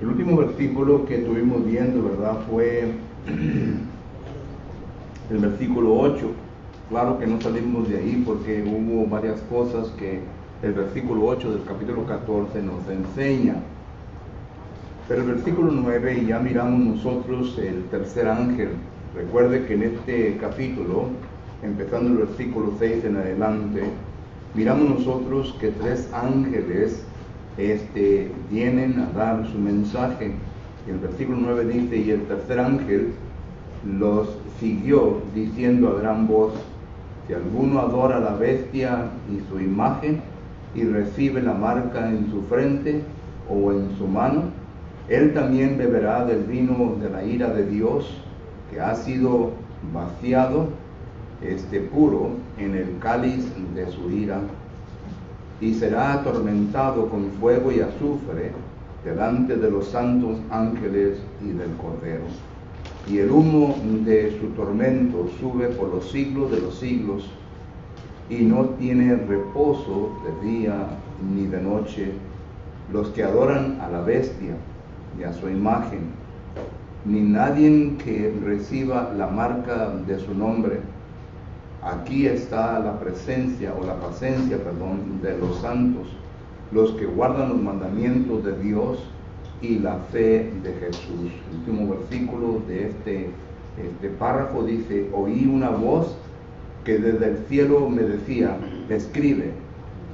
El último versículo que estuvimos viendo, ¿verdad?, fue el versículo 8. Claro que no salimos de ahí porque hubo varias cosas que el versículo 8 del capítulo 14 nos enseña. Pero el versículo 9, y ya miramos nosotros el tercer ángel. Recuerde que en este capítulo, empezando el versículo 6 en adelante, miramos nosotros que tres ángeles vienen a dar su mensaje. Y el versículo 9 dice: y el tercer ángel los siguió diciendo a gran voz: si alguno adora a la bestia y su imagen y recibe la marca en su frente o en su mano, él también beberá del vino de la ira de Dios, que ha sido vaciado puro en el cáliz de su ira, y será atormentado con fuego y azufre delante de los santos ángeles y del Cordero. Y el humo de su tormento sube por los siglos de los siglos, y no tiene reposo de día ni de noche los que adoran a la bestia y a su imagen, ni nadie que reciba la marca de su nombre. Aquí está la presencia o la paciencia, de los santos, los que guardan los mandamientos de Dios y la fe de Jesús. El último versículo de este párrafo dice: oí una voz que desde el cielo me decía: escribe,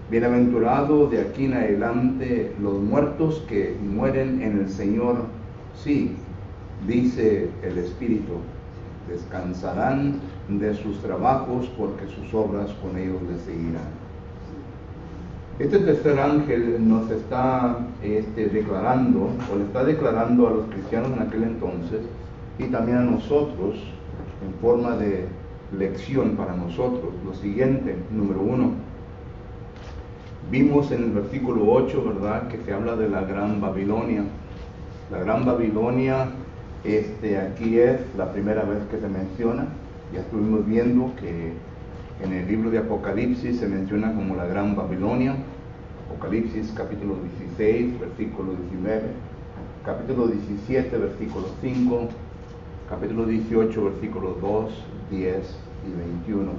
bienaventurado de aquí en adelante los muertos que mueren en el Señor. Sí, dice el Espíritu, descansarán de sus trabajos, porque sus obras con ellos les seguirán. Este tercer ángel nos está declarando, o le está declarando a los cristianos en aquel entonces, y también a nosotros, en forma de lección para nosotros, lo siguiente. Número 1, vimos en el versículo 8, ¿verdad?, que se habla de la Gran Babilonia. La Gran Babilonia, aquí es la primera vez que se menciona. Ya estuvimos viendo que en el libro de Apocalipsis se menciona como la Gran Babilonia. Apocalipsis capítulo 16, versículo 19, capítulo 17, versículo 5, capítulo 18, versículos 2, 10 y 21.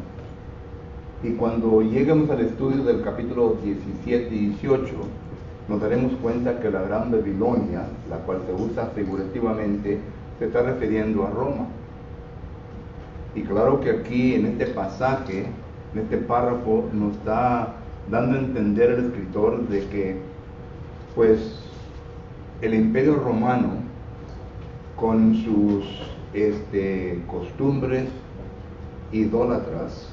Y cuando lleguemos al estudio del capítulo 17 y 18, nos daremos cuenta que la Gran Babilonia, la cual se usa figurativamente, se está refiriendo a Roma. Y claro que aquí en este pasaje, en este párrafo, nos está dando a entender el escritor de que pues el Imperio Romano, con sus costumbres idólatras,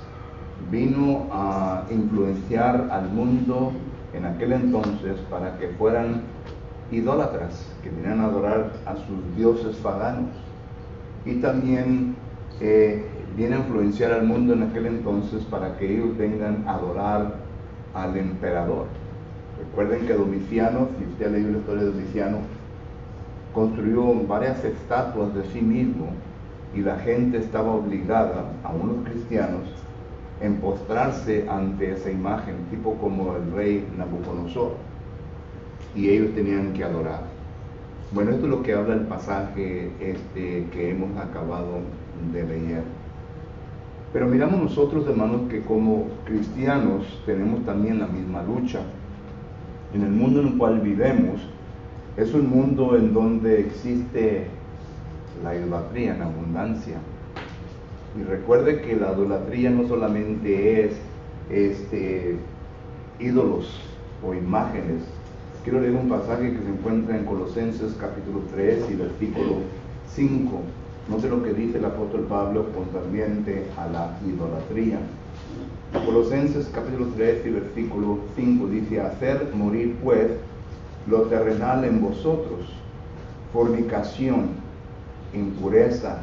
vino a influenciar al mundo en aquel entonces para que fueran idólatras, que vinieran a adorar a sus dioses paganos. Y también viene a influenciar al mundo en aquel entonces para que ellos vengan a adorar al emperador. Recuerden que Domiciano, si usted ha leído la historia de Domiciano, construyó varias estatuas de sí mismo, y la gente estaba obligada, a unos cristianos, en postrarse ante esa imagen, tipo como el rey Nabucodonosor, y ellos tenían que adorar. Bueno, esto es lo que habla el pasaje que hemos acabado de leer. Pero miramos nosotros, hermanos, que como cristianos tenemos también la misma lucha. En el mundo en el cual vivimos, es un mundo en donde existe la idolatría en abundancia. Y recuerde que la idolatría no solamente es ídolos o imágenes. Quiero leer un pasaje que se encuentra en Colosenses capítulo 3 y versículo 5. Note lo que dice el apóstol Pablo concerniente a la idolatría. Colosenses capítulo 3 y versículo 5 dice: hacer morir pues lo terrenal en vosotros, fornicación, impureza,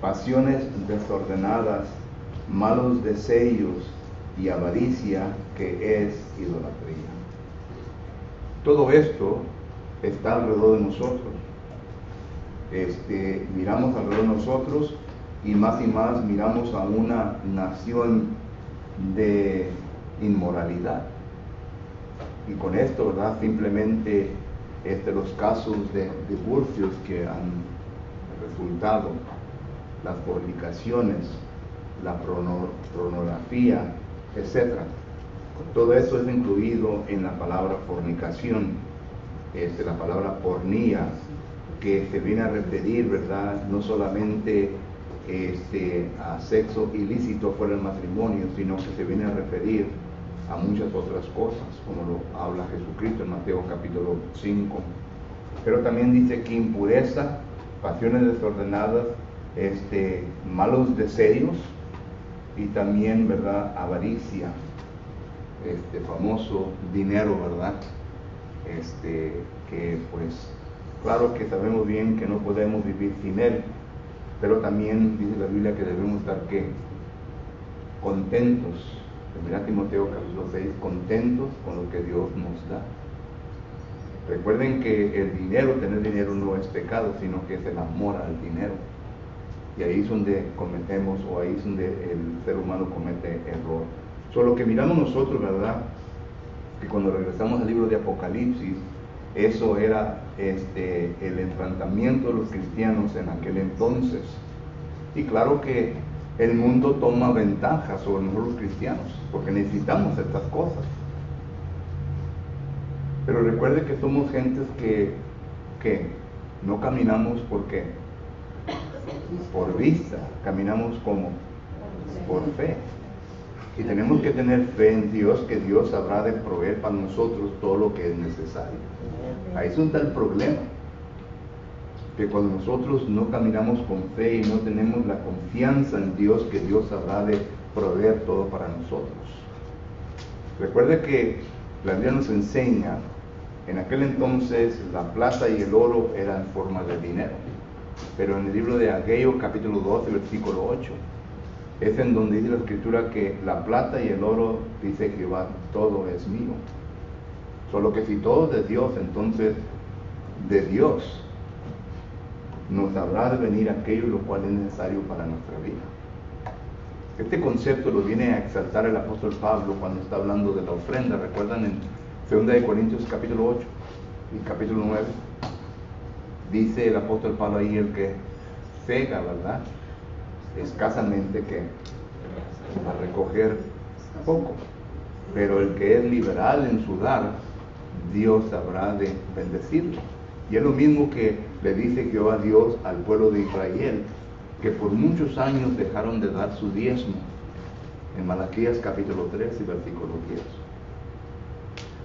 pasiones desordenadas, malos deseos y avaricia, que es idolatría. Todo esto está alrededor de nosotros. Miramos alrededor de nosotros, y más miramos a una nación de inmoralidad. Y con esto, ¿verdad?, simplemente los casos de divorcios que han resultado, las fornicaciones, la pornografía, etc. Todo eso es incluido en la palabra fornicación, la palabra pornía, que se viene a referir, ¿verdad?, no solamente a sexo ilícito fuera del matrimonio, sino que se viene a referir a muchas otras cosas, como lo habla Jesucristo en Mateo capítulo 5. Pero también dice que impureza, pasiones desordenadas, malos deseos y también, ¿verdad?, avaricia, famoso dinero, ¿verdad?, que pues claro que sabemos bien que no podemos vivir sin él, pero también dice la Biblia que debemos estar ¿qué? Contentos. Mira Timoteo capítulo 6, contentos con lo que Dios nos da. Recuerden que el dinero, tener dinero no es pecado, sino que es el amor al dinero. Y ahí es donde cometemos, o ahí es donde el ser humano comete error. Lo que miramos nosotros, ¿verdad?, que cuando regresamos al libro de Apocalipsis, eso era el enfrentamiento de los cristianos en aquel entonces. Y claro que el mundo toma ventaja sobre nosotros los cristianos, porque necesitamos estas cosas. Pero recuerde que somos gentes que no caminamos porque por vista, caminamos como por fe. Y tenemos que tener fe en Dios, que Dios habrá de proveer para nosotros todo lo que es necesario. Ahí es donde está el problema, que cuando nosotros no caminamos con fe y no tenemos la confianza en Dios, que Dios habrá de proveer todo para nosotros. Recuerde que la Biblia nos enseña, en aquel entonces la plata y el oro eran forma de dinero, pero en el libro de Ageo capítulo 12 versículo 8 es en donde dice la escritura que la plata y el oro, dice Jehová, todo es mío. Solo que si todo es de Dios, entonces de Dios nos habrá de venir aquello lo cual es necesario para nuestra vida. Este concepto lo viene a exaltar el apóstol Pablo cuando está hablando de la ofrenda. Recuerdan en 2 Corintios capítulo 8 y capítulo 9, dice el apóstol Pablo ahí, el que cega, ¿verdad?, escasamente, que va a recoger poco, pero el que es liberal en su dar, Dios habrá de bendecirlo. Y es lo mismo que le dice Jehová Dios al pueblo de Israel, que por muchos años dejaron de dar su diezmo, en Malaquías capítulo 3 y versículo 10.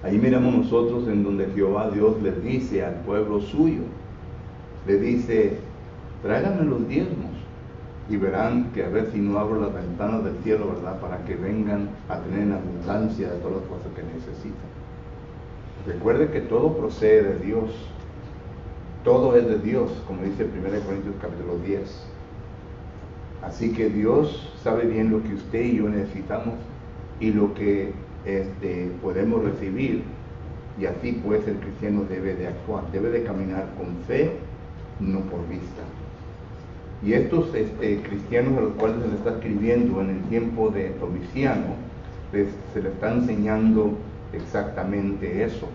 Ahí miramos nosotros en donde Jehová Dios le dice al pueblo suyo, le dice, tráiganme los diezmos y verán que a ver si no abro las ventanas del cielo, ¿verdad?, para que vengan a tener en abundancia de todas las cosas que necesitan. Recuerde que todo procede de Dios, todo es de Dios, como dice 1 Corintios capítulo 10. Así que Dios sabe bien lo que usted y yo necesitamos y lo que podemos recibir, y así pues el cristiano debe de actuar, debe de caminar con fe, no por vista. Y estos cristianos a los cuales se les está escribiendo en el tiempo de Domiciano, se les está enseñando exactamente eso.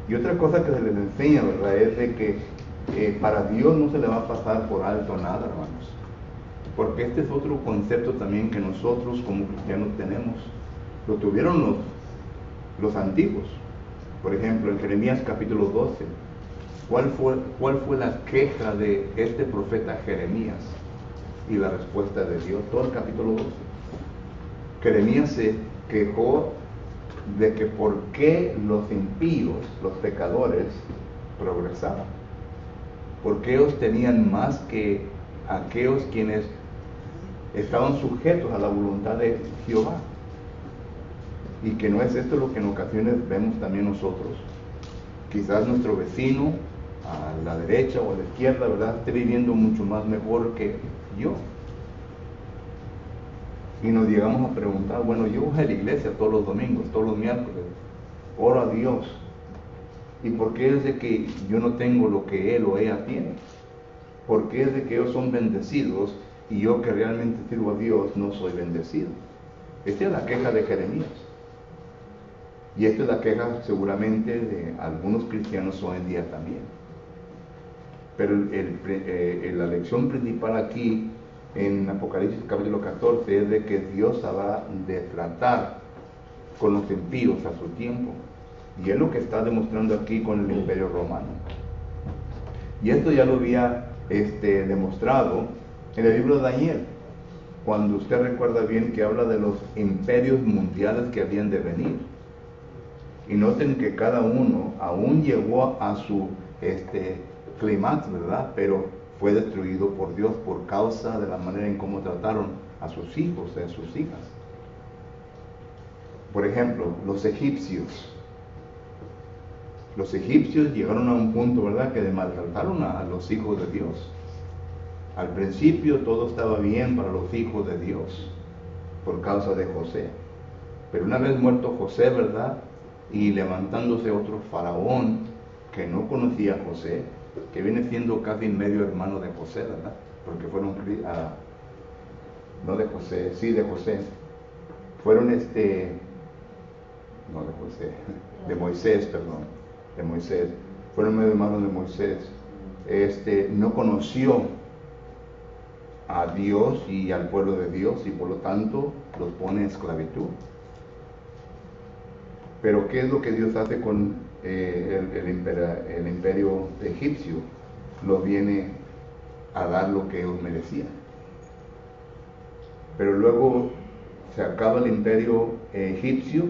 Y otra cosa que se les enseña, ¿verdad?, es de que para Dios no se le va a pasar por alto nada, hermanos. Porque este es otro concepto también que nosotros como cristianos tenemos. Lo tuvieron los antiguos. Por ejemplo, en Jeremías capítulo 12, ¿cuál fue la queja de este profeta Jeremías? Y la respuesta de Dios, todo el capítulo 12. Jeremías se quejó de que por qué los impíos, los pecadores, progresaban. Porque ellos tenían más que aquellos quienes estaban sujetos a la voluntad de Jehová. Y que no es esto lo que en ocasiones vemos también nosotros. Quizás nuestro vecino a la derecha o a la izquierda, ¿verdad?, esté viviendo mucho más mejor que yo. Y nos llegamos a preguntar, bueno, yo voy a la iglesia todos los domingos, todos los miércoles, oro a Dios. ¿Y por qué es de que yo no tengo lo que él o ella tiene? ¿Por qué es de que ellos son bendecidos y yo, que realmente sirvo a Dios, no soy bendecido? Esta es la queja de Jeremías. Y esto es la queja seguramente de algunos cristianos hoy en día también. Pero la lección principal aquí en Apocalipsis capítulo 14 es de que Dios va de tratar con los impíos a su tiempo. Y es lo que está demostrando aquí con el Imperio Romano. Y esto ya lo había demostrado en el libro de Daniel, cuando usted recuerda bien que habla de los imperios mundiales que habían de venir. Y noten que cada uno aún llegó a su clímax, ¿verdad? Pero fue destruido por Dios por causa de la manera en cómo trataron a sus hijos y a sus hijas. Por ejemplo, los egipcios. Los egipcios llegaron a un punto, ¿verdad?, que maltrataron a los hijos de Dios. Al principio todo estaba bien para los hijos de Dios, por causa de José. Pero una vez muerto José, ¿verdad?, y levantándose otro faraón que no conocía a José, que viene siendo casi medio hermano de José, ¿verdad? Porque fueron, no de José, sí de José. Fueron no de José, de Moisés, perdón, de Moisés. Fueron medio hermanos de Moisés. No conoció a Dios y al pueblo de Dios y por lo tanto los pone en esclavitud. Pero ¿qué es lo que Dios hace con el imperio egipcio? Lo viene a dar lo que ellos merecían. Pero luego se acaba el imperio egipcio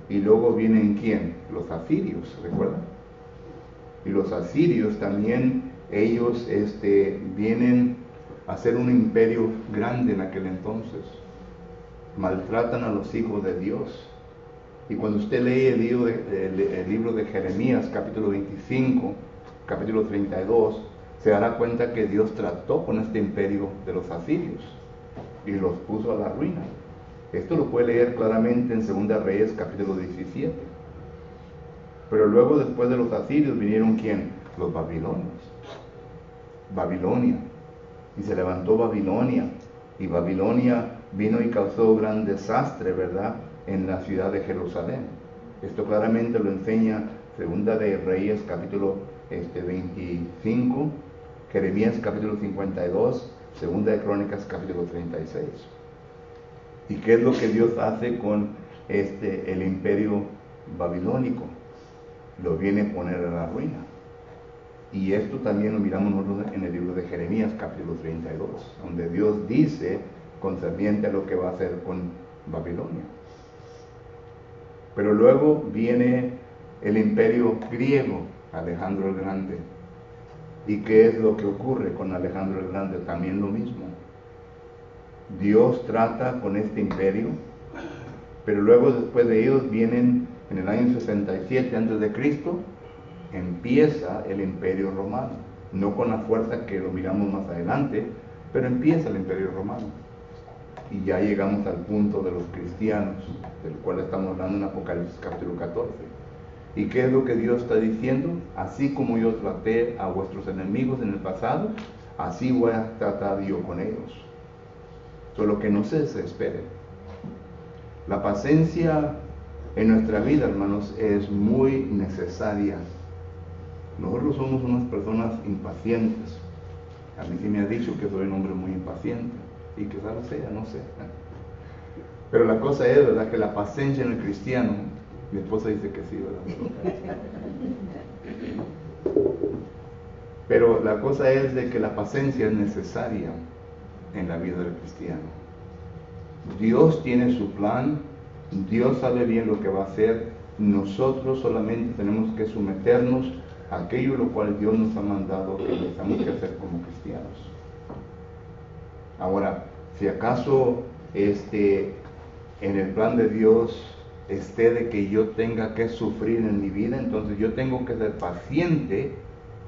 y luego vienen ¿quién? Los asirios, ¿recuerdan? Y los asirios también, ellos vienen a ser un imperio grande en aquel entonces. Maltratan a los hijos de Dios. Y cuando usted lee el libro de Jeremías, capítulo 25, capítulo 32, se dará cuenta que Dios trató con este imperio de los asirios y los puso a la ruina. Esto lo puede leer claramente en 2 Reyes, capítulo 17. Pero luego, después de los asirios, vinieron ¿quién? Los babilonios. Babilonia. Y se levantó Babilonia. Y Babilonia vino y causó gran desastre, ¿verdad?, en la ciudad de Jerusalén. Esto claramente lo enseña 2 de Reyes capítulo 25, Jeremías capítulo 52, 2 de Crónicas capítulo 36. ¿Y qué es lo que Dios hace con el imperio babilónico? Lo viene a poner a la ruina. Y esto también lo miramos nosotros en el libro de Jeremías capítulo 32, donde Dios dice concerniente a lo que va a hacer con Babilonia. Pero luego viene el imperio griego, Alejandro el Grande. ¿Y qué es lo que ocurre con Alejandro el Grande? También lo mismo. Dios trata con este imperio, pero luego después de ellos vienen en el año 67 a.C., empieza el imperio romano. No con la fuerza que lo miramos más adelante, pero empieza el imperio romano. Y ya llegamos al punto de los cristianos, del cual estamos hablando en Apocalipsis capítulo 14. ¿Y qué es lo que Dios está diciendo? Así como yo traté a vuestros enemigos en el pasado, así voy a tratar yo con ellos. Solo que no se desesperen. La paciencia en nuestra vida, hermanos, es muy necesaria. Nosotros somos unas personas impacientes. A mí sí me ha dicho que soy un hombre muy impaciente. Y quizás lo sea, no sé. Pero la cosa es, ¿verdad?, que la paciencia en el cristiano, mi esposa dice que sí, ¿verdad? Pero la cosa es de que la paciencia es necesaria en la vida del cristiano. Dios tiene su plan, Dios sabe bien lo que va a hacer, nosotros solamente tenemos que someternos a aquello lo cual Dios nos ha mandado que necesitamos que hacer como cristianos. Ahora, si acaso en el plan de Dios esté de que yo tenga que sufrir en mi vida, entonces yo tengo que ser paciente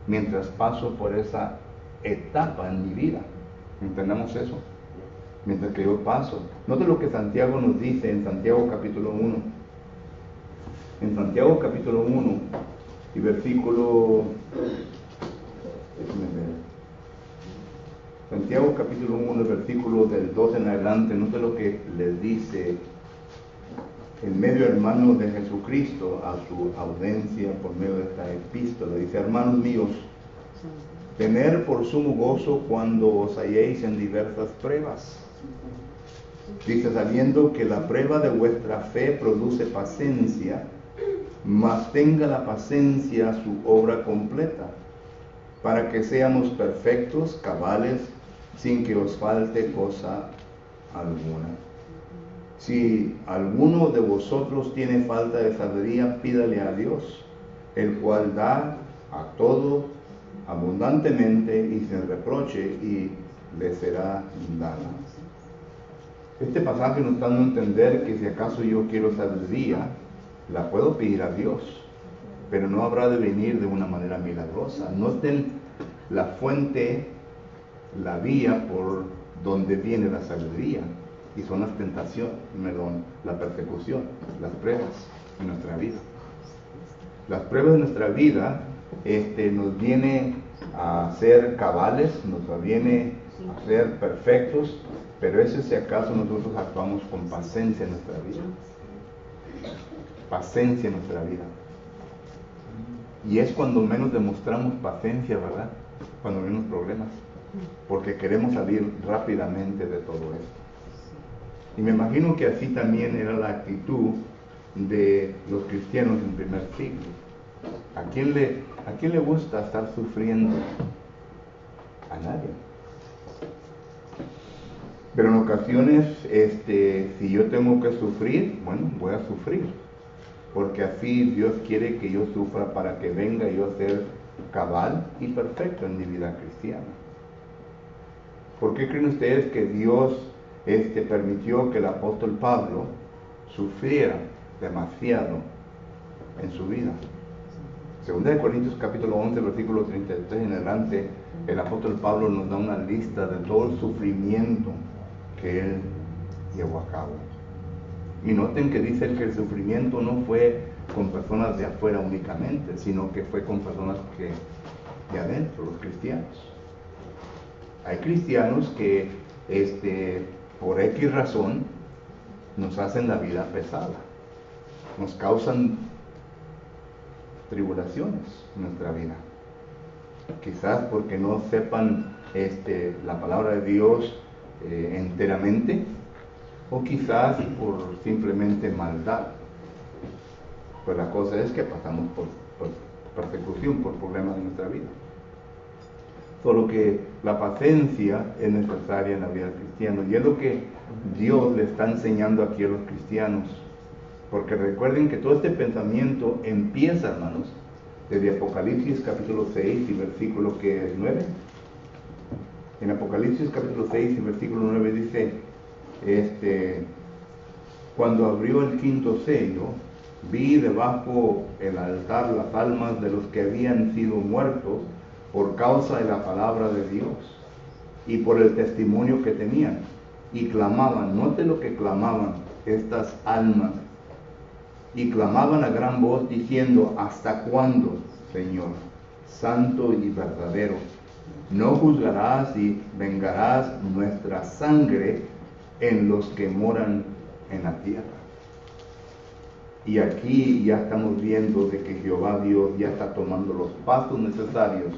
mientras paso por esa etapa en mi vida. ¿Entendamos eso? Mientras que yo paso. Note lo que Santiago nos dice en Santiago capítulo 1. En Santiago capítulo 1 y versículo... déjenme ver. Santiago capítulo 1, versículo del 2 en adelante, note lo que les dice el medio hermano de Jesucristo, a su audiencia por medio de esta epístola. Dice: hermanos míos, tener por sumo gozo cuando os halléis en diversas pruebas. Dice: sabiendo que la prueba de vuestra fe produce paciencia, mas tenga la paciencia su obra completa, para que seamos perfectos, cabales, sin que os falte cosa alguna. Si alguno de vosotros tiene falta de sabiduría, pídale a Dios, el cual da a todos abundantemente y sin reproche, y le será dada. Este pasaje nos está dando a entender que si acaso yo quiero sabiduría, la puedo pedir a Dios, pero no habrá de venir de una manera milagrosa. Noten la fuente, la vía por donde viene la sabiduría, y son las tentaciones, la persecución, las pruebas en nuestra vida. Las pruebas de nuestra vida nos viene a ser cabales, nos viene a ser perfectos, pero eso si acaso nosotros actuamos con paciencia en nuestra vida. Paciencia en nuestra vida. Y es cuando menos demostramos paciencia, ¿verdad? Cuando menos problemas, porque queremos salir rápidamente de todo esto. Y me imagino que así también era la actitud de los cristianos en primer siglo. ¿A quién le gusta estar sufriendo? A nadie. Pero en ocasiones, si yo tengo que sufrir, bueno, voy a sufrir, porque así Dios quiere que yo sufra para que venga yo a ser cabal y perfecto en mi vida cristiana. ¿Por qué creen ustedes que Dios permitió que el apóstol Pablo sufriera demasiado en su vida? Segunda de Corintios capítulo 11, versículo 33 en adelante, el apóstol Pablo nos da una lista de todo el sufrimiento que él llevó a cabo. Y noten que dice que el sufrimiento no fue con personas de afuera únicamente, sino que fue con personas de adentro, los cristianos. Hay cristianos que por X razón nos hacen la vida pesada, nos causan tribulaciones en nuestra vida, quizás porque no sepan la palabra de Dios enteramente, o quizás por simplemente maldad. Pues la cosa es que pasamos por persecución, por problemas en nuestra vida. Solo que la paciencia es necesaria en la vida del cristiano, y es lo que Dios le está enseñando aquí a los cristianos. Porque recuerden que todo este pensamiento empieza, hermanos, desde Apocalipsis capítulo 6 y versículo 9. En Apocalipsis capítulo 6 y versículo 9 dice, cuando abrió el quinto sello, vi debajo el altar las almas de los que habían sido muertos por causa de la palabra de Dios y por el testimonio que tenían, y clamaban. Note lo que clamaban estas almas, y clamaban a gran voz diciendo: ¿hasta cuándo, Señor, santo y verdadero, no juzgarás y vengarás nuestra sangre en los que moran en la tierra? Y aquí ya estamos viendo de que Jehová Dios ya está tomando los pasos necesarios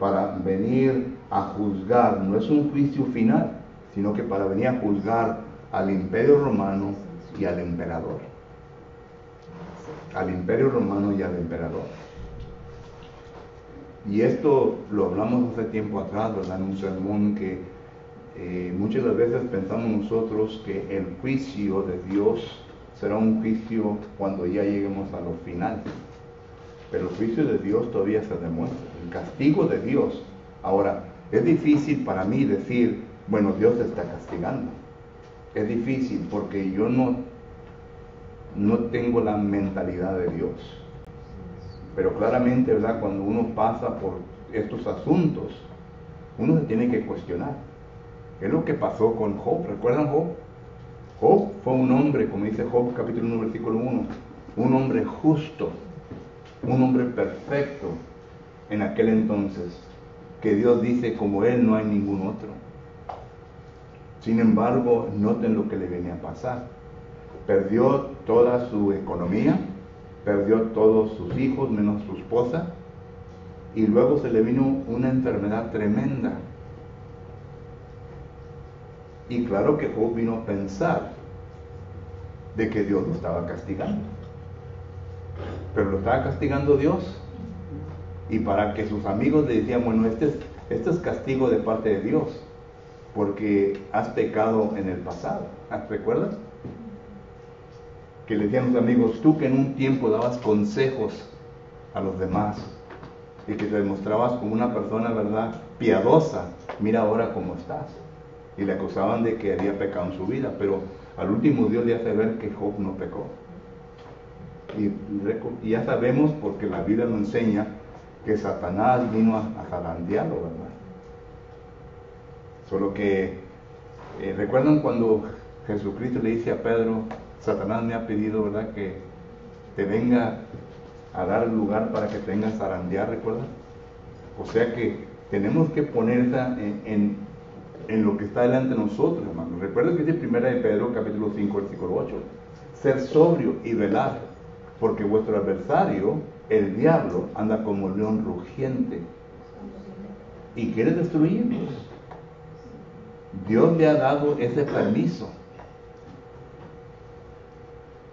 para venir a juzgar. No es un juicio final, sino que para venir a juzgar al imperio romano y al emperador. Al imperio romano y al emperador. Y esto lo hablamos hace tiempo atrás, ¿verdad? En un sermón que muchas de las veces pensamos nosotros que el juicio de Dios será un juicio cuando ya lleguemos a lo final. Pero el juicio de Dios todavía se demuestra, el castigo de Dios. Ahora, es difícil para mí decir, bueno, Dios te está castigando. Es difícil porque yo no tengo la mentalidad de Dios. Pero claramente, ¿verdad? Cuando uno pasa por estos asuntos, uno se tiene que cuestionar. Es lo que pasó con Job. ¿Recuerdan Job? Job fue un hombre, como dice Job capítulo 1, versículo 1, un hombre justo, un hombre perfecto en aquel entonces, que Dios dice: como él no hay ningún otro. Sin embargo, noten lo que le viene a pasar. Perdió toda su economía, perdió todos sus hijos menos su esposa, y luego se le vino una enfermedad tremenda. Y claro que Job vino a pensar de que Dios lo estaba castigando. Pero lo estaba castigando Dios. Y para que sus amigos le decían, bueno, este es castigo de parte de Dios, porque has pecado en el pasado. ¿Recuerdas? Que le decían los amigos, tú que en un tiempo dabas consejos a los demás y que te demostrabas como una persona, ¿verdad?, piadosa, mira ahora cómo estás. Y le acusaban de que había pecado en su vida, pero al último Dios le hace ver que Job no pecó. Y ya sabemos, porque la Biblia nos enseña, que Satanás vino a zarandearlo, ¿verdad? Solo que, ¿recuerdan cuando Jesucristo le dice a Pedro, Satanás me ha pedido, ¿verdad?, que te venga a dar lugar para que te vengas a zarandear, ¿recuerdan? O sea que tenemos que poner esa en lo que está delante de nosotros, hermanos. Recuerden que dice 1 de Pedro, capítulo 5, versículo 8. Ser sobrio y velar, porque vuestro adversario, el diablo, anda como león rugiente y quiere destruirnos. Dios le ha dado ese permiso.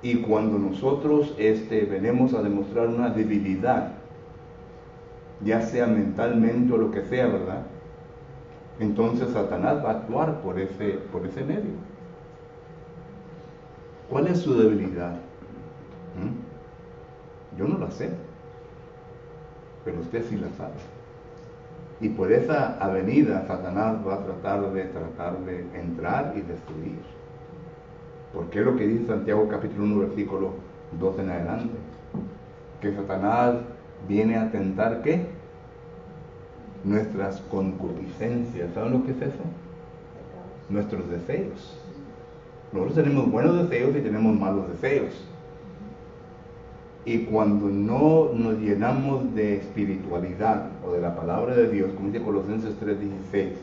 Y cuando nosotros venimos a demostrar una debilidad, ya sea mentalmente o lo que sea, ¿verdad?, entonces Satanás va a actuar por ese medio. ¿Cuál es su debilidad? Yo no la sé, pero usted sí la sabe. Y por esa avenida Satanás va a tratar de entrar y destruir. Porque es lo que dice Santiago capítulo 1 versículo 2 en adelante. Que Satanás viene a tentar ¿qué? Nuestras concupiscencias. ¿Saben lo que es eso? Nuestros deseos. Nosotros tenemos buenos deseos y tenemos malos deseos. Y cuando no nos llenamos de espiritualidad o de la palabra de Dios, como dice Colosenses 3:16,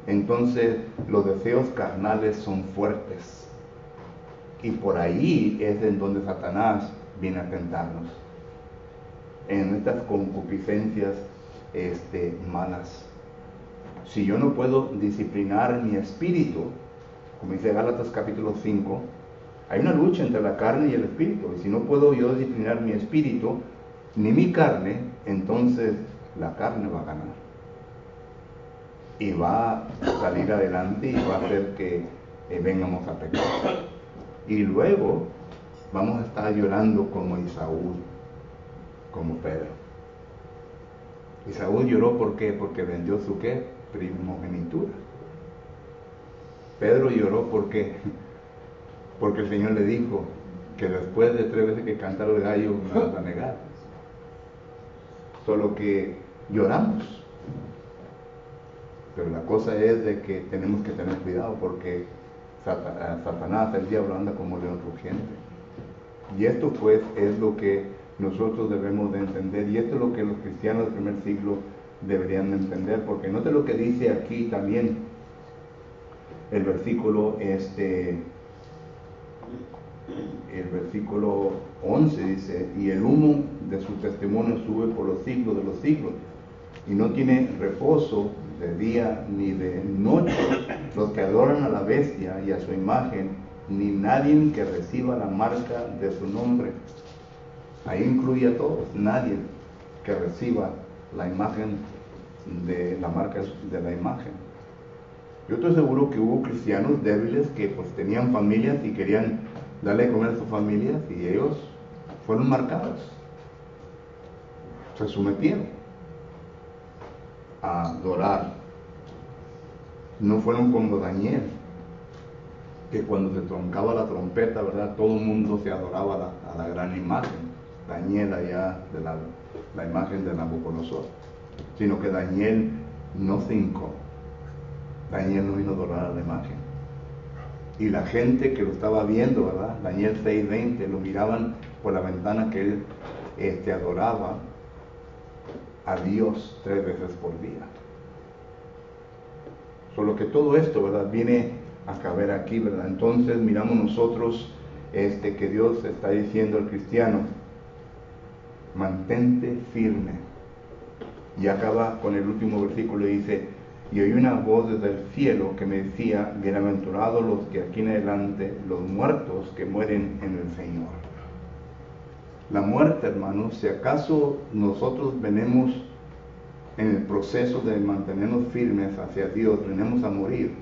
entonces los deseos carnales son fuertes. Y por ahí es en donde Satanás viene a tentarnos. En estas concupiscencias malas. Si yo no puedo disciplinar mi espíritu, como dice Gálatas capítulo 5, hay una lucha entre la carne y el espíritu. Y si no puedo yo disciplinar mi espíritu, ni mi carne, entonces la carne va a ganar. Y va a salir adelante y va a hacer que vengamos a pecar. Y luego vamos a estar llorando como Isaú, como Pedro. Isaú lloró ¿por qué? Porque vendió su ¿qué? Primogenitura. Pedro lloró ¿por qué? Porque el Señor le dijo que después de 3 veces que cantara el gallo me vas a negar. Solo que lloramos. Pero la cosa es de que tenemos que tener cuidado porque Satanás, el diablo, anda como león rugiente. Y esto pues es lo que nosotros debemos de entender, y esto es lo que los cristianos del primer siglo deberían de entender, porque note lo que dice aquí también el versículo el versículo 11 dice, y el humo de su testimonio sube por los siglos de los siglos, y no tiene reposo de día ni de noche los que adoran a la bestia y a su imagen, ni nadie que reciba la marca de su nombre. Ahí incluye a todos, nadie que reciba la imagen de la marca de la imagen. Yo estoy seguro que hubo cristianos débiles que pues tenían familias y querían darle de comer a sus familias, y ellos fueron marcados, se sometieron a adorar. No fueron como Daniel, que cuando se troncaba la trompeta, ¿verdad?, todo el mundo se adoraba a la gran imagen. Daniel allá de la imagen de Nabucodonosor, sino que Daniel no se hincó. Daniel no vino a adorar a la imagen. Y la gente que lo estaba viendo, ¿verdad?, Daniel 6:20, lo miraban por la ventana que él adoraba a Dios 3 veces por día. Solo que todo esto, ¿verdad?, viene a caber aquí, ¿verdad? Entonces miramos nosotros que Dios está diciendo al cristiano, mantente firme. Y acaba con el último versículo y dice, y oí una voz desde el cielo que me decía, bienaventurados los que aquí en adelante, los muertos que mueren en el Señor. La muerte, hermanos, si acaso nosotros venimos en el proceso de mantenernos firmes hacia Dios, venimos a morir,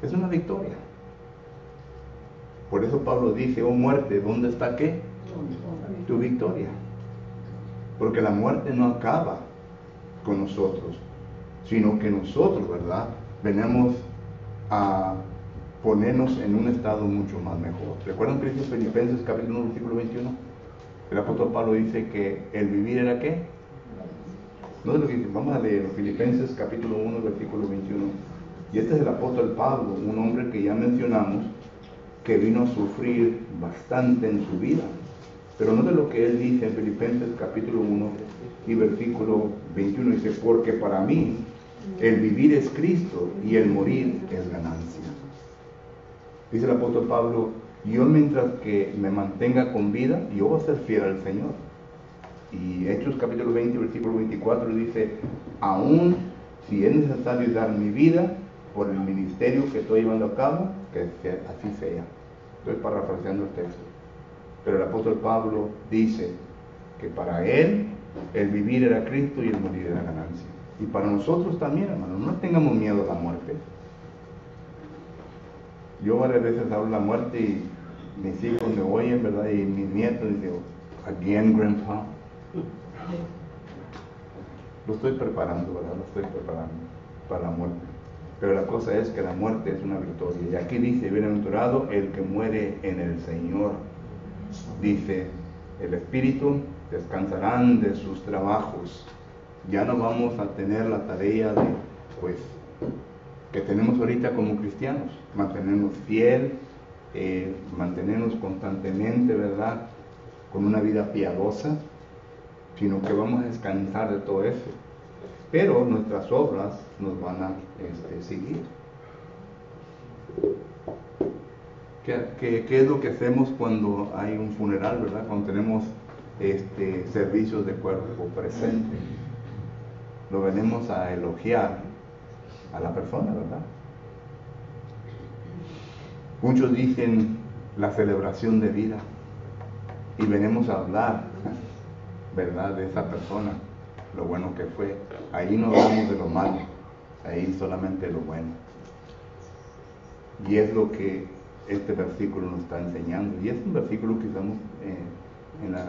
es una victoria. Por eso Pablo dice, oh muerte, ¿dónde está qué? Tu victoria. Porque la muerte no acaba con nosotros, sino que nosotros, ¿verdad?, venimos a ponernos en un estado mucho más mejor. ¿Recuerdan que dice Filipenses capítulo 1, versículo 21? El apóstol Pablo dice que el vivir era ¿qué? No es lo que dice, vamos a leer Filipenses capítulo 1, versículo 21. Y este es el apóstol Pablo, un hombre que ya mencionamos, que vino a sufrir bastante en su vida. Pero no de lo que él dice en Filipenses capítulo 1 y versículo 21, dice, porque para mí el vivir es Cristo y el morir es ganancia. Dice el apóstol Pablo, yo mientras que me mantenga con vida, yo voy a ser fiel al Señor. Y Hechos capítulo 20, versículo 24 dice, aún si es necesario dar mi vida por el ministerio que estoy llevando a cabo, que así sea. Estoy parafraseando el texto. Pero el apóstol Pablo dice que para él el vivir era Cristo y el morir era ganancia. Y para nosotros también, hermanos, no tengamos miedo a la muerte. Yo varias veces hablo de la muerte y mis hijos me oyen, ¿verdad? Y mis nietos dicen, again, grandpa. Lo estoy preparando, ¿verdad? Lo estoy preparando para la muerte. Pero la cosa es que la muerte es una victoria. Y aquí dice, bienaventurado el que muere en el Señor. Dice, el espíritu descansarán de sus trabajos. Ya no vamos a tener la tarea de, pues, que tenemos ahorita como cristianos, mantenernos fiel, mantenernos constantemente, ¿verdad?, con una vida piadosa, sino que vamos a descansar de todo eso. Pero nuestras obras nos van a seguir. ¿Qué es lo que hacemos cuando hay un funeral, verdad? Cuando tenemos servicios de cuerpo presente. Lo venimos a elogiar a la persona, ¿verdad? Muchos dicen la celebración de vida y venimos a hablar, ¿verdad?, de esa persona, lo bueno que fue. Ahí no hablamos de lo malo, ahí solamente lo bueno. Y es lo que este versículo nos está enseñando. Y es un versículo que usamos en los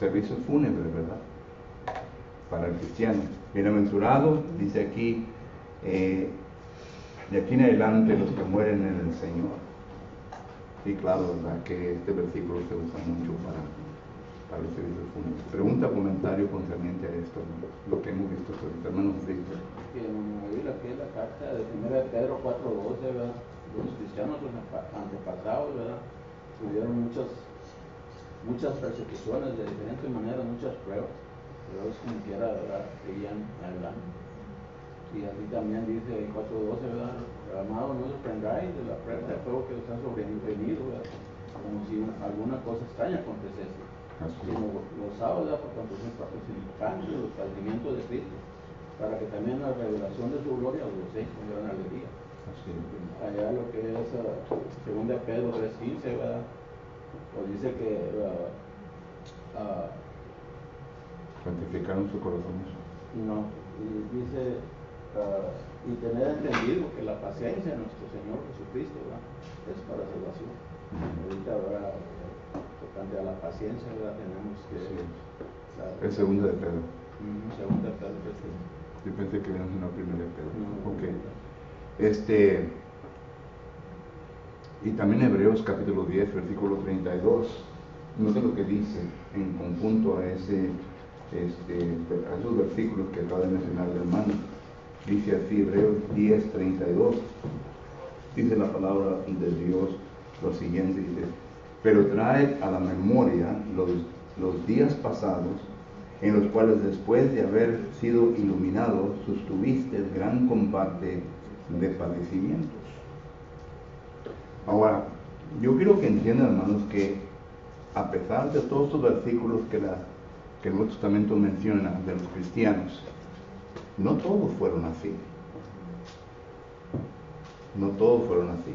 servicios fúnebres, ¿verdad?, para el cristiano. Bienaventurado, dice aquí, de aquí en adelante los que mueren en el Señor. Y claro, ¿verdad?, que este versículo se usa mucho para los servicios fúnebres. Pregunta, comentario concerniente a esto, ¿no?, lo que hemos visto ahorita, hermano Víctor. Que en la carta de 1 Pedro 4:12, ¿verdad?, los cristianos antepasados, ¿verdad?, tuvieron muchas persecuciones de diferentes maneras, muchas pruebas, pero es como quiera, ¿verdad?, seguían adelante. Y así también dice el 4:12, ¿verdad?, amados, no os sorprendáis de la prueba de fuego que os ha sobrevenido, ¿verdad?, como si alguna cosa extraña aconteciese, sino gozaos, ¿verdad?, por cuanto sois participantes de los padecimientos de Cristo, para que también la revelación de su gloria os gocéis con gran alegría. Allá lo que es 2 Pedro 3:15, ¿verdad?, pues dice que santificaron su corazón. no, y dice y tener entendido que la paciencia de nuestro Señor Jesucristo, ¿verdad?, es para salvación. Ahorita, ¿verdad?, tocante a la paciencia, ¿verdad?, tenemos que Es segunda de Pedro. Segunda de Pedro. Yo pensé que era una primera de Pedro. No. Ok. Y también Hebreos capítulo 10, versículo 32. No sé lo que dice en conjunto a esos versículos que acaba de mencionar el hermano. Dice así, Hebreos 10, 32. Dice la palabra de Dios lo siguiente, dice, pero trae a la memoria los días pasados, en los cuales después de haber sido iluminados, sostuviste gran combate de padecimientos. Ahora, yo quiero que entiendan, hermanos, que a pesar de todos estos versículos que el Nuevo Testamento menciona de los cristianos, no todos fueron así. No todos fueron así.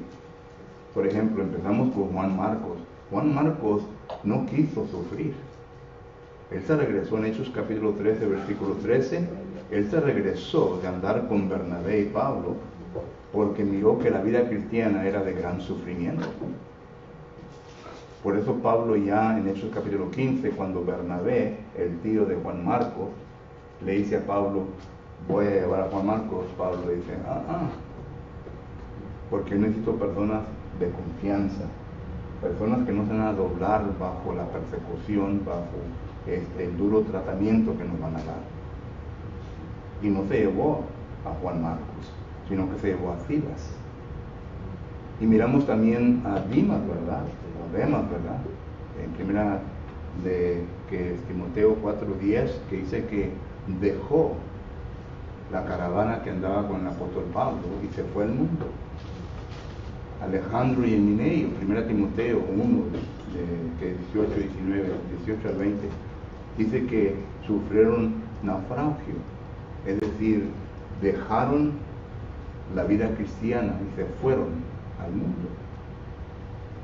Por ejemplo, empezamos con Juan Marcos. Juan Marcos no quiso sufrir. Él se regresó en Hechos capítulo 13, versículo 13. Él se regresó de andar con Bernabé y Pablo porque miró que la vida cristiana era de gran sufrimiento. Por eso Pablo ya en Hechos capítulo 15, cuando Bernabé, el tío de Juan Marcos, le dice a Pablo, voy a llevar a Juan Marcos, Pablo le dice, porque necesito personas de confianza, personas que no se van a doblar bajo la persecución, bajo el duro tratamiento que nos van a dar. Y no se llevó a Juan Marcos, sino que se llevó a Silas. Y miramos también a Dimas, ¿verdad? A Demas, ¿verdad? En primera que es Timoteo 4:10, que dice que dejó la caravana que andaba con el apóstol Pablo y se fue al mundo. Alejandro y Emineo, 1 Timoteo 1, que 18 al 20, dice que sufrieron naufragio, es decir, dejaron la vida cristiana y se fueron al mundo,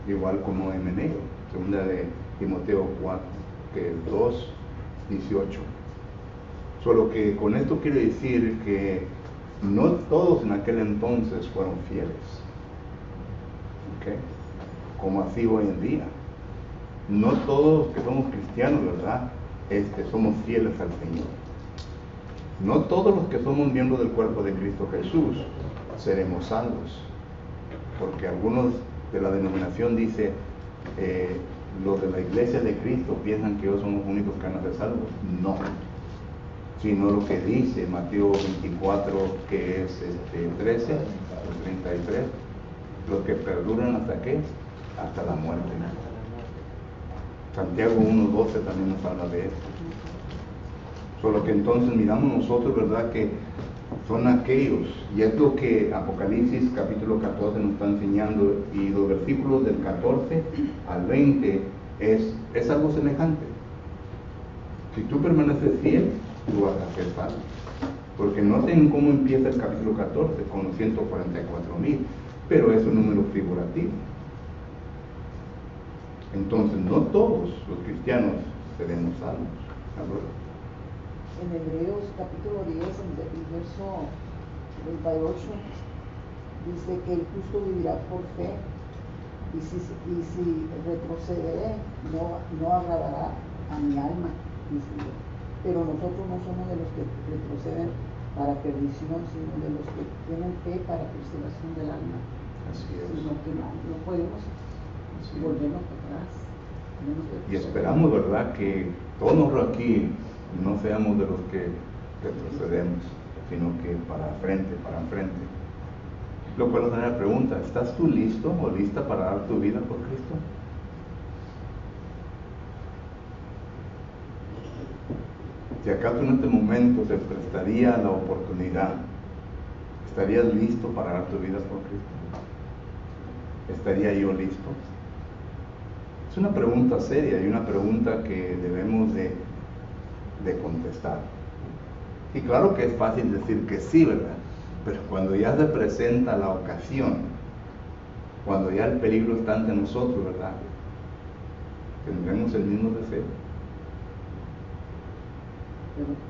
igual como Emineo, 2 de Timoteo 4, que es 2:18. Solo que con esto quiere decir que no todos en aquel entonces fueron fieles. ¿Okay? Como así hoy en día. No todos los que somos cristianos, ¿verdad? Somos fieles al Señor. No todos los que somos miembros del cuerpo de Cristo Jesús seremos salvos. Porque algunos de la denominación dice, los de la iglesia de Cristo piensan que ellos son los únicos que van a ser salvos. No. Sino lo que dice Mateo 24, que es 13 o 33, los que perduran hasta qué, hasta la muerte. Santiago 1:12 también nos habla de esto. Solo que entonces miramos nosotros, ¿verdad?, que son aquellos, y es lo que Apocalipsis capítulo 14 nos está enseñando, y los versículos del 14 al 20 es algo semejante. Si tú permaneces fiel, tú vas a ser salvo. Porque noten cómo empieza el capítulo 14 con los 144,000, pero es un número figurativo. Entonces, no todos los cristianos seremos salvos. En Hebreos capítulo 10, en el verso 38, dice que el justo vivirá por fe, y si retrocederé, no agradará a mi alma, dice. Pero nosotros no somos de los que retroceden para perdición, sino de los que tienen fe para preservación del alma. Así es. Sino que no podemos volvernos atrás. Y esperamos, ¿verdad?, que todos aquí no seamos de los que retrocedemos, sino que para frente, para enfrente. Lo cual nos da la pregunta, ¿estás tú listo o lista para dar tu vida por Cristo? Si acaso en este momento te prestaría la oportunidad, ¿estarías listo para dar tu vida por Cristo? ¿Estaría yo listo? Es una pregunta seria y una pregunta que debemos de contestar. Y claro que es fácil decir que sí, ¿verdad? Pero cuando ya se presenta la ocasión, cuando ya el peligro está ante nosotros, ¿verdad?, ¿tendremos el mismo deseo?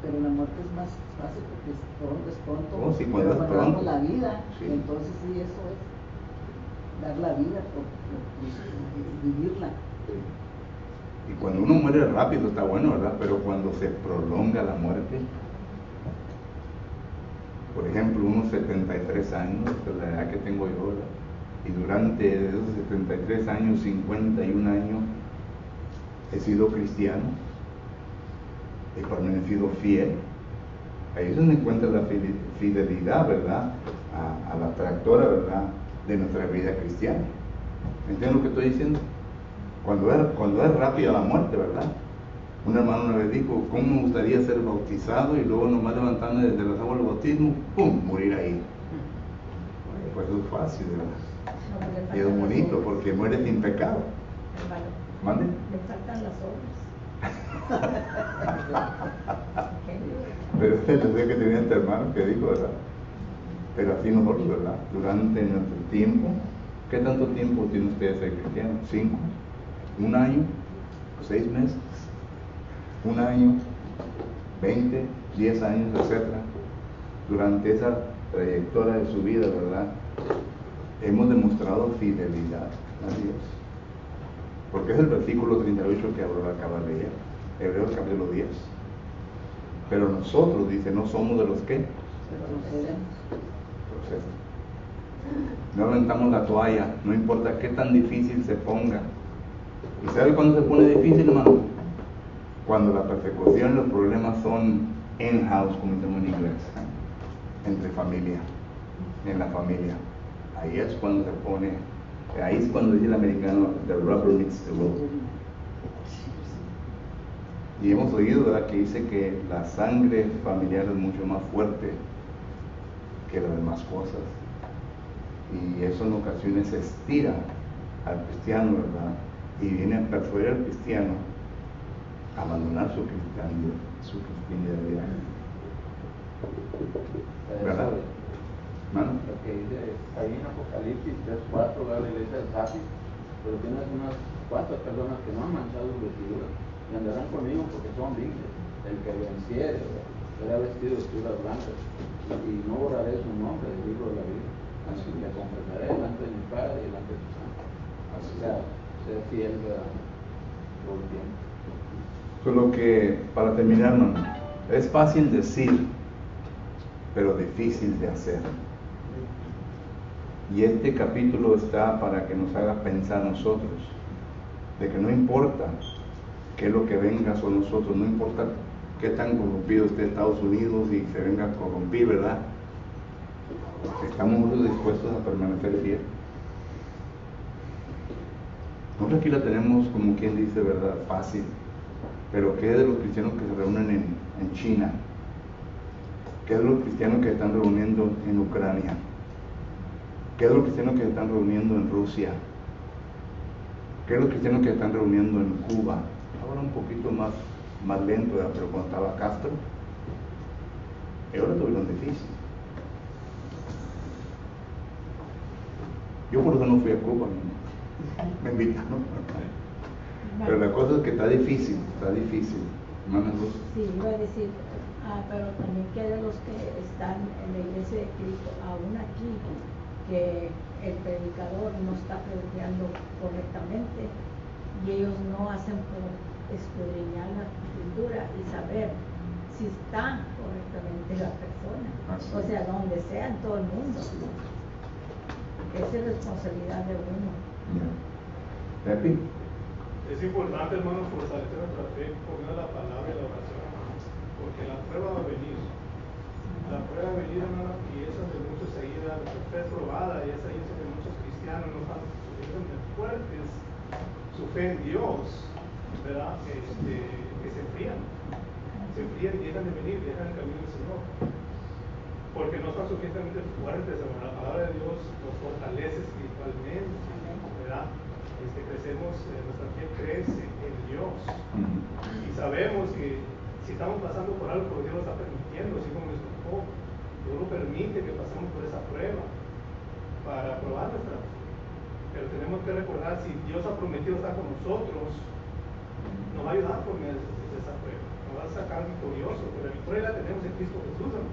Pero la muerte es más fácil porque es pronto. Oh, sí, cuando pero es pronto. damos la vida, Sí. entonces sí, eso es dar la vida por vivirla. Y cuando uno muere rápido está bueno, ¿verdad? Pero cuando se prolonga la muerte, por ejemplo, unos 73 años, que es la edad que tengo yo, ¿verdad?, y durante esos 73 años, 51 años, he sido cristiano, he permanecido fiel. Ahí es donde encuentra la fidelidad, ¿verdad?, a la tractora, ¿verdad?, de nuestra vida cristiana. ¿Entienden lo que estoy diciendo? Cuando es rápida la muerte, ¿verdad? Un hermano una vez dijo, ¿cómo me gustaría ser bautizado y luego nomás levantarme desde las aguas del bautismo, ¡pum!, morir ahí? Pues eso es fácil, ¿verdad? Y es bonito porque muere sin pecado. ¿Mande? Le faltan las obras. Pero usted no sé que tenía este hermano que dijo, ¿verdad? Pero así nosotros, ¿verdad? Durante nuestro tiempo, ¿qué tanto tiempo tiene usted de ser cristiano? ¿5? ¿1 año? ¿6 meses? ¿1 año? ¿20? ¿10 años? Etcétera. Durante esa trayectoria de su vida, ¿verdad? Hemos demostrado fidelidad a Dios. Porque es el versículo 38 que Abraham acaba de leer, Hebreos capítulo 10. Pero nosotros, dice, no somos de los que procesan. No aventamos la toalla, no importa qué tan difícil se ponga. ¿Y sabe cuándo se pone difícil, hermano? Cuando la persecución y los problemas son in-house, como decimos en inglés, entre familia, en la familia. Ahí es cuando se pone, ahí es cuando dice el americano, the rubber meets the road. Y hemos oído, ¿verdad?, que dice que la sangre familiar es mucho más fuerte que las demás cosas. Y eso en ocasiones estira al cristiano, ¿verdad? Y viene a persuadir al cristiano a abandonar su cristianidad. ¿Verdad? ¿Mano? Lo que dice ahí en Apocalipsis 3:4, la iglesia de Sardis, pero tienes unas cuantas personas que no han manchado sus vestiduras y andarán conmigo porque son dignos. El que venciere será vestido de vestiduras blancas y no borraré su nombre del libro de la vida. Así que le confesaré delante de mi Padre y delante de su Santo. Así sea, ser fiel todo el tiempo. Solo que, para terminar, hermano, es fácil decir, pero difícil de hacer. Y este capítulo está para que nos haga pensar nosotros, de que no importa qué es lo que venga sobre nosotros, no importa qué tan corrompido esté Estados Unidos y se venga a corrompir, ¿verdad? Estamos dispuestos a permanecer fieles. Nosotros aquí la tenemos, como quien dice, ¿verdad?, fácil. Pero ¿qué es de los cristianos que se reúnen en China? ¿Qué es de los cristianos que se están reuniendo en Ucrania? ¿Qué es de los cristianos que se están reuniendo en Rusia? ¿Qué es de los cristianos que se están reuniendo en Cuba? Ahora un poquito más lento, ¿verdad? Pero cuando estaba Castro, ellos lo tuvieron difícil. Yo por eso no fui a Cuba, me invitaron. Pero la cosa es que está difícil, hermana Luz. Sí, iba a decir, pero también que de los que están en la iglesia de Cristo, aún aquí, que el predicador no está predicando correctamente y ellos no hacen por escudriñar la escritura y saber si está correctamente la persona. Así. O sea, donde sea, en todo el mundo. Esa es responsabilidad de uno. Pepi. Es importante, hermanos, fortalecer nuestra fe por medio de la palabra y la oración, porque la prueba va a venir. La prueba va a venir, hermanos, y esa de muchos seguidas, la fe es probada, y esa dice que muchos cristianos no están suficientemente fuertes, su fe en Dios, ¿verdad? Que se enfrían y dejan de venir, dejan el camino del Señor. Porque no están suficientemente fuertes, hermano. La palabra de Dios nos fortalece espiritualmente, ¿verdad? Crecemos, nuestra fe crece en Dios. Y sabemos que si estamos pasando por algo, porque Dios lo está permitiendo, así como les tocó. Dios lo permite que pasemos por esa prueba para probar nuestra fe. Pero tenemos que recordar, si Dios ha prometido estar con nosotros, nos va a ayudar por medio de esa prueba. Nos va a sacar victorioso, pero la victoria la tenemos en Cristo Jesús, ¿no?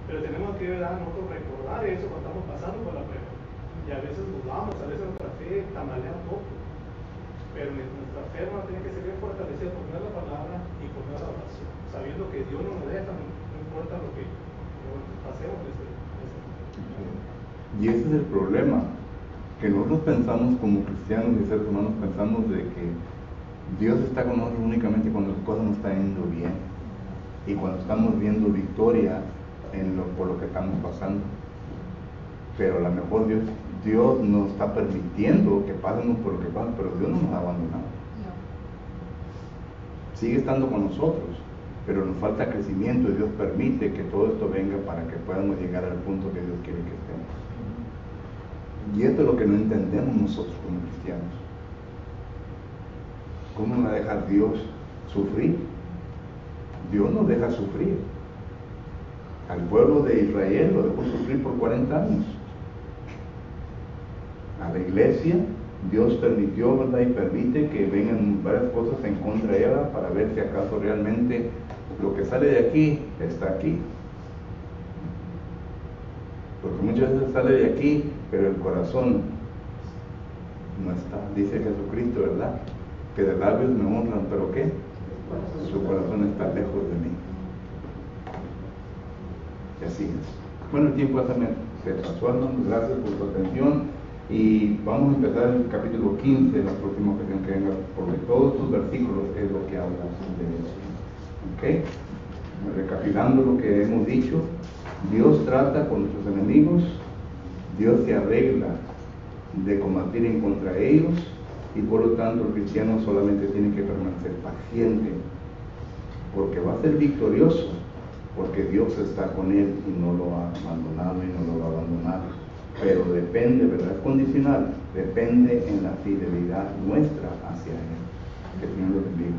Pero tenemos que, ¿verdad?, nosotros recordar eso cuando estamos pasando por la prueba. Y a veces dudamos, a veces nuestra fe tambalea un poco. Pero nuestra fe no tiene que ser bien fortalecida por medio de la palabra y por medio de la oración, sabiendo que Dios no nos deja, no importa lo que pasemos. Y ese es el problema, que nosotros pensamos como cristianos y seres humanos, pensamos de que Dios está con nosotros únicamente cuando las cosas nos están yendo bien y cuando estamos viendo victoria por lo que estamos pasando. Pero a lo mejor Dios nos está permitiendo que pasemos por lo que pasa, pero Dios no nos ha abandonado. Sigue estando con nosotros, pero nos falta crecimiento y Dios permite que todo esto venga para que podamos llegar al punto que Dios quiere que estemos. Y esto es lo que no entendemos nosotros como cristianos. ¿Cómo va a dejar Dios sufrir? Dios nos deja sufrir. Al pueblo de Israel lo dejó sufrir por 40 años. A la iglesia Dios permitió, ¿verdad? Y permite que vengan varias cosas en contra de ella para ver si acaso realmente lo que sale de aquí está aquí. Porque muchas veces sale de aquí, pero el corazón no está. Dice Jesucristo, ¿verdad? Que de labios me honran, pero ¿qué? Su corazón está lejos de mí. Y así es. Bueno, el tiempo se pasó, hermanos. Gracias por su atención. Y vamos a empezar el capítulo 15 en la próxima ocasión que venga, porque todos estos versículos es lo que habla de eso. ¿Ok? Recapitulando lo que hemos dicho, Dios trata con nuestros enemigos, Dios se arregla de combatir en contra de ellos, y por lo tanto el cristiano solamente tiene que permanecer paciente, porque va a ser victorioso, porque Dios está con él y no lo ha abandonado y no lo va a abandonar. Pero depende, ¿verdad? Es condicional, depende en la fidelidad nuestra hacia él. Que el Señor lo bendiga.